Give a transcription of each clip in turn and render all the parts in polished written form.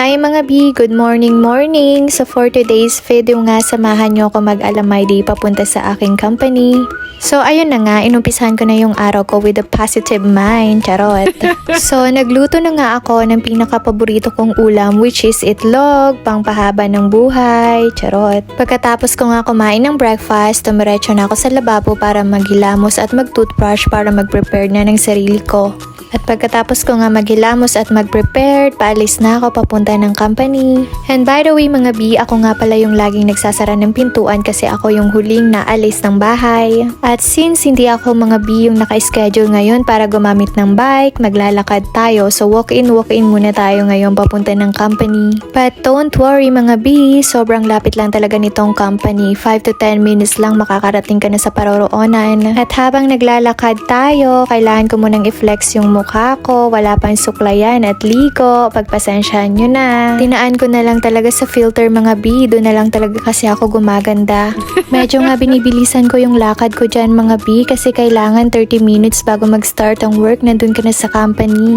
Hi mga B! Good morning! So for today's video nga, samahan nyo ako mag-alamay day papunta sa aking company. So ayun na nga, inumpisahan ko na yung araw ko with a positive mind. Charot! So nagluto na nga ako ng pinaka-paborito kong ulam, which is itlog, pangpahaba ng buhay. Charot! Pagkatapos ko nga kumain ng breakfast, tumiretso na ako sa lababo para maghilamos at mag-toothbrush para mag-prepare na ng sarili ko. At pagkatapos ko nga maghilamos at mag-prepare, paalis na ako papunta ng company. And by the way mga B, ako nga pala yung laging nagsasara ng pintuan kasi ako yung huling naalis ng bahay. At since hindi ako mga B yung naka-schedule ngayon para gumamit ng bike, maglalakad tayo. So walk-in muna tayo ngayon papunta ng company. But don't worry mga B, sobrang lapit lang talaga nitong company. 5 to 10 minutes lang makakarating ka na sa paroroonan. At habang naglalakad tayo, kailangan ko munang i-flex yung mukha ko, wala pang suklayan at ligo, pagpasensyahan nyo na. Tinaan ko na lang talaga sa filter mga B, doon na lang talaga kasi ako gumaganda. Medyo nga binibilisan ko yung lakad ko dyan mga B kasi kailangan 30 minutes bago mag-start ang work, nandun ka na sa company.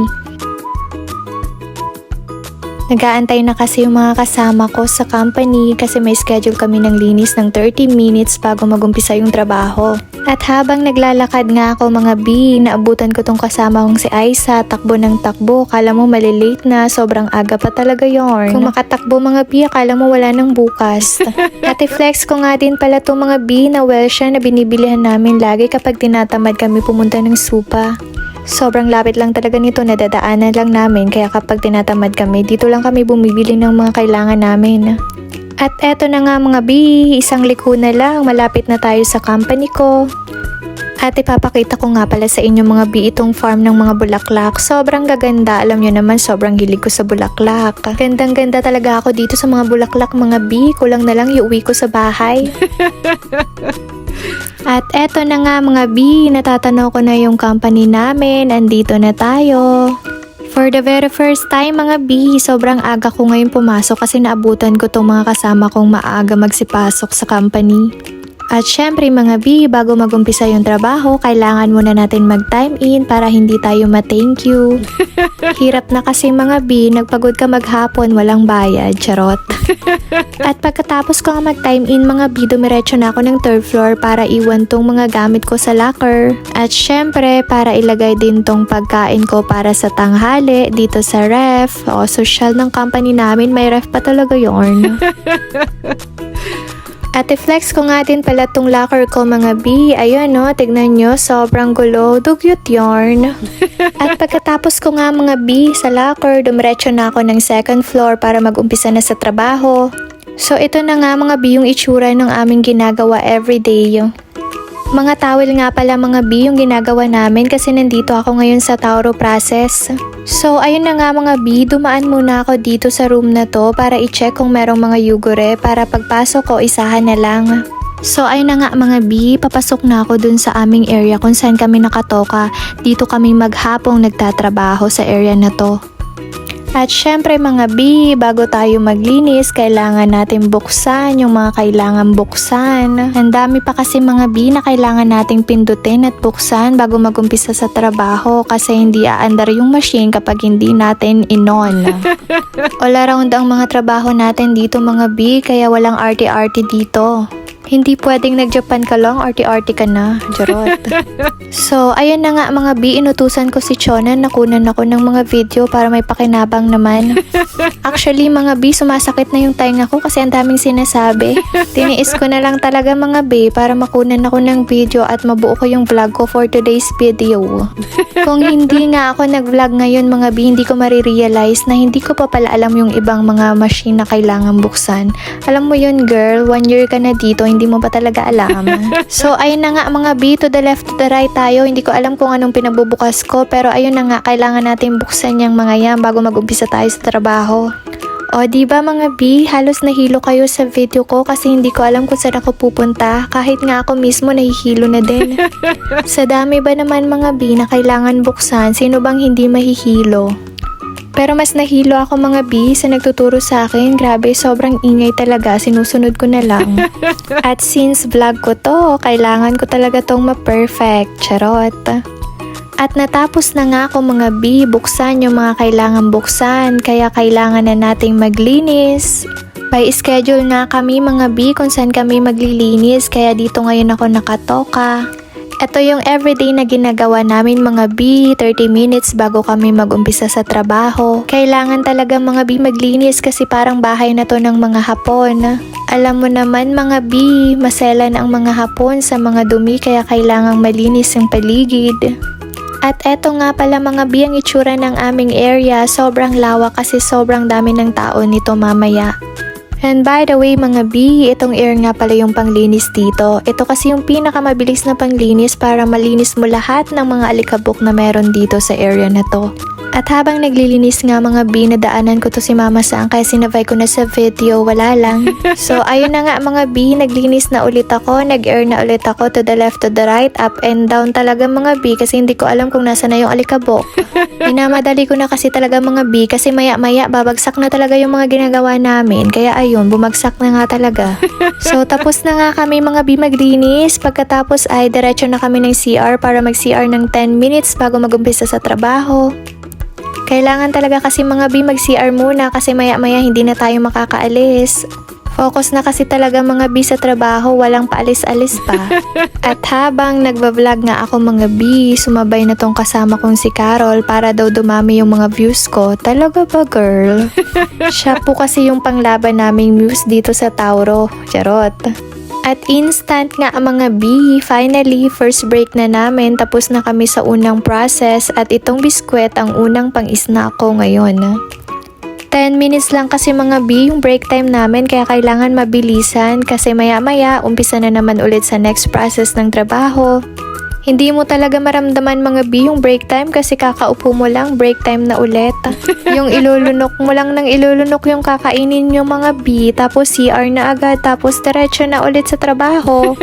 Nag-aantay na kasi yung mga kasama ko sa company kasi may schedule kami ng linis ng 30 minutes bago mag-umpisa yung trabaho. At habang naglalakad nga ako mga B, naabutan ko tong kasama kong si Aiza, takbo ng takbo, kala mo malilate na, sobrang aga pa talaga yorn. Kung makatakbo mga B, akala mo wala nang bukas. At i-flex ko nga din pala tong mga B na Welsh na binibilihan namin lagi kapag tinatamad kami pumunta ng Supa. Sobrang lapit lang talaga nito, nadadaanan lang namin, kaya kapag tinatamad kami, dito lang kami bumibili ng mga kailangan namin. At eto na nga mga B, isang liko na lang, malapit na tayo sa company ko. At ipapakita ko nga pala sa inyo mga B itong farm ng mga bulaklak. Sobrang gaganda, alam nyo naman sobrang hilig ko sa bulaklak. Gandang ganda talaga ako dito sa mga bulaklak mga B, kulang na lang iuwi ko sa bahay. At eto na nga mga B, natatanaw ko na yung company namin, andito na tayo. For the very first time mga B, sobrang aga ko ngayon pumasok kasi naabutan ko tong mga kasama kong maaga magsipasok sa company. At syempre mga B, bago magumpisa yung trabaho, kailangan muna natin mag-time in para hindi tayo ma-thank you. Hirap na kasi mga B, nagpagod ka maghapon, walang bayad, charot. At pagkatapos ko nga mag-time in mga B, dumiretso na ako ng third floor para iwan tong mga gamit ko sa locker. At syempre, para ilagay din tong pagkain ko para sa tanghali dito sa ref. O, social ng company namin, may ref pa talaga yorn. At i-flex ko nga din pala tong locker ko mga B. Ayun no, tignan nyo, sobrang gulo, dugyot yarn. At pagkatapos ko nga mga B sa locker, dumiretso na ako ng second floor para mag-umpisa na sa trabaho. So ito na nga mga B yung itsura ng aming ginagawa everyday. Mga towel nga pala mga B yung ginagawa namin kasi nandito ako ngayon sa Tauro process. So ayun na nga mga B, dumaan muna ako dito sa room na to para i-check kung merong mga yugure para pagpasok ko isahan na lang. So ayun na nga mga B, papasok na ako dun sa aming area kung saan kami nakatoka. Dito kami maghapong nagtatrabaho sa area na to. At syempre mga B, bago tayo maglinis, kailangan natin buksan yung mga kailangan buksan. Ang dami pa kasi mga B na kailangan nating pindutin at buksan bago magumpisa sa trabaho kasi hindi aandar yung machine kapag hindi natin inon. All around ang mga trabaho natin dito mga B, kaya walang arte-arte dito. Hindi pwedeng nag-Japan ka lang, arte-arte ka na. Jarot. So, ayun na nga mga B, inutusan ko si Chona, nakunan ako ng mga video para may pakinabang naman. Actually mga B, sumasakit na yung tainga ko kasi ang daming sinasabi. Tiniis ko na lang talaga mga B para makunan ako ng video at mabuo ko yung vlog ko for today's video. Kung hindi nga ako nag-vlog ngayon mga B, hindi ko marirealize na hindi ko pa pala alam yung ibang mga machine na kailangan buksan. Alam mo yun girl, 1 year ka na dito, hindi mo pa talaga alam. So ayun na nga mga B, to the left to the right tayo. Hindi ko alam kung anong pinabubukas ko pero ayun na nga, kailangan natin buksan yung mga yan bago mag-umpisa tayo sa trabaho. O diba mga B, halos nahilo kayo sa video ko kasi hindi ko alam kung saan ako pupunta. Kahit nga ako mismo nahihilo na din. Sa dami ba naman mga B na kailangan buksan, sino bang hindi mahihilo? Pero mas nahilo ako mga B sa nagtuturo sa akin. Grabe, sobrang ingay talaga. Sinusunod ko na lang. At since vlog ko to, kailangan ko talaga tong ma-perfect. Charot. At natapos na nga ako mga B, buksan yung mga kailangan buksan, kaya kailangan na nating maglinis. By schedule nga kami mga B kung saan kami maglilinis, kaya dito ngayon ako nakatoka. Ito yung everyday na ginagawa namin mga B, 30 minutes bago kami mag-umpisa sa trabaho. Kailangan talaga mga B maglinis kasi parang bahay na to ng mga Hapon. Alam mo naman mga B, maselan ang mga Hapon sa mga dumi kaya kailangang malinis ang paligid. At eto nga pala mga B ang itsura ng aming area, sobrang lawak kasi sobrang dami ng tao nito mamaya. And by the way mga B, itong air nga pala yung panglinis dito. Ito kasi yung pinakamabilis na panglinis para malinis mo lahat ng mga alikabok na meron dito sa area na to. At habang naglilinis nga mga B, nadaanan ko to si Mama Sang kaya sinavay ko na sa video, wala lang. So ayun na nga mga B, naglinis na ulit ako, nag-air na ulit ako to the left, to the right, up and down talaga mga B kasi hindi ko alam kung nasa na yung alikabok. Minamadali ko na kasi talaga mga B kasi maya-maya babagsak na talaga yung mga ginagawa namin. Kaya ayun, bumagsak na nga talaga. So tapos na nga kami mga B maglinis. Pagkatapos ay diretso na kami ng CR para mag-CR ng 10 minutes bago mag-umpisa sa trabaho. Kailangan talaga kasi mga B mag-CR muna kasi maya-maya hindi na tayo makakaalis. Focus na kasi talaga mga B sa trabaho, walang paalis-alis pa. At habang nagbablog nga ako mga B, sumabay na tong kasama kong si Carol para daw dumami yung mga views ko. Talaga ba girl? Siya po kasi yung panglaban naming views dito sa Tauro. Charot. At instant nga mga B, finally first break na namin, tapos na kami sa unang process at itong biskwet ang unang pang-snack ko ngayon. 10 minutes lang kasi mga B yung break time namin kaya kailangan mabilisan kasi maya-maya umpisa na naman ulit sa next process ng trabaho. Hindi mo talaga maramdaman mga B yung break time kasi kakaupo mo lang, break time na ulit. Yung ilulunok mo lang ng ilulunok yung kakainin nyo mga B, tapos CR na agad, tapos diretso na ulit sa trabaho.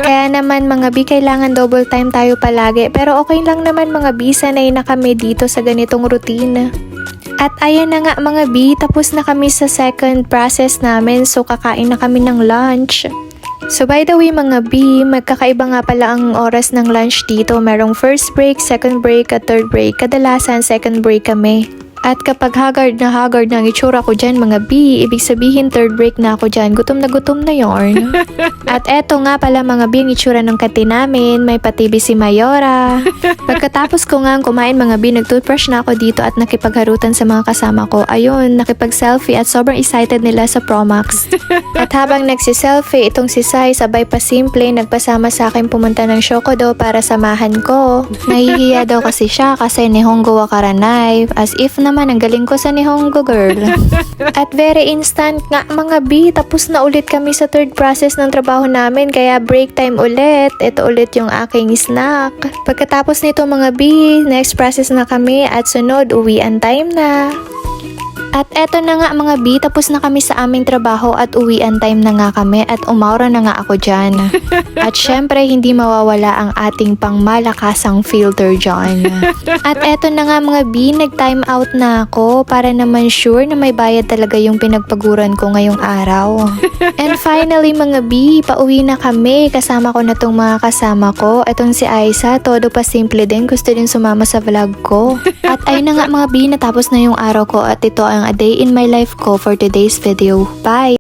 Kaya naman mga B, kailangan double time tayo palagi. Pero okay lang naman mga B, sanay na kami dito sa ganitong routine. At ayan na nga mga B, tapos na kami sa second process namin, so kakain na kami ng lunch. So by the way mga B, magkakaiba nga pala ang oras ng lunch dito. Merong first break, second break, at third break. Kadalasan second break kami. At kapag haggard na ang itsura ko dyan mga B, ibig sabihin third break na ako dyan. Gutom na yarn. At eto nga pala mga B, ang itsura ng kati namin. May patibi si Mayora. Pagkatapos ko nga kumain mga B, nag-toothbrush na ako dito at nakipagharutan sa mga kasama ko. Ayun, nakipag-selfie at sobrang excited nila sa Promax. At habang nagsiselfie, itong si Sai sabay pa simple, nagpasama sa akin pumunta ng Shokodo para samahan ko. Nahihiya daw kasi siya kasi Nihongo wa karanai. As if naman, ang galing ko sa Nihongo girl. At very instant nga mga B, tapos na ulit kami sa third process ng trabaho namin kaya break time ulit. Ito ulit yung aking snack. Pagkatapos nito mga B, next process na kami at sunod uwian time na. At eto na nga mga B, tapos na kami sa aming trabaho at uwian time na nga kami at umaura na nga ako dyan. At syempre hindi mawawala ang ating pangmalakasang filter dyan. At eto na nga mga B, nag-time out na ako para naman sure na may bayad talaga yung pinagpaguran ko ngayong araw. And finally mga B, pauwi na kami. Kasama ko na tong mga kasama ko. Etong si Aiza, todo pa simple din. Gusto din sumama sa vlog ko. At ayun na nga mga B, natapos na yung araw ko at ito ang a day in my life ko for today's video. Bye!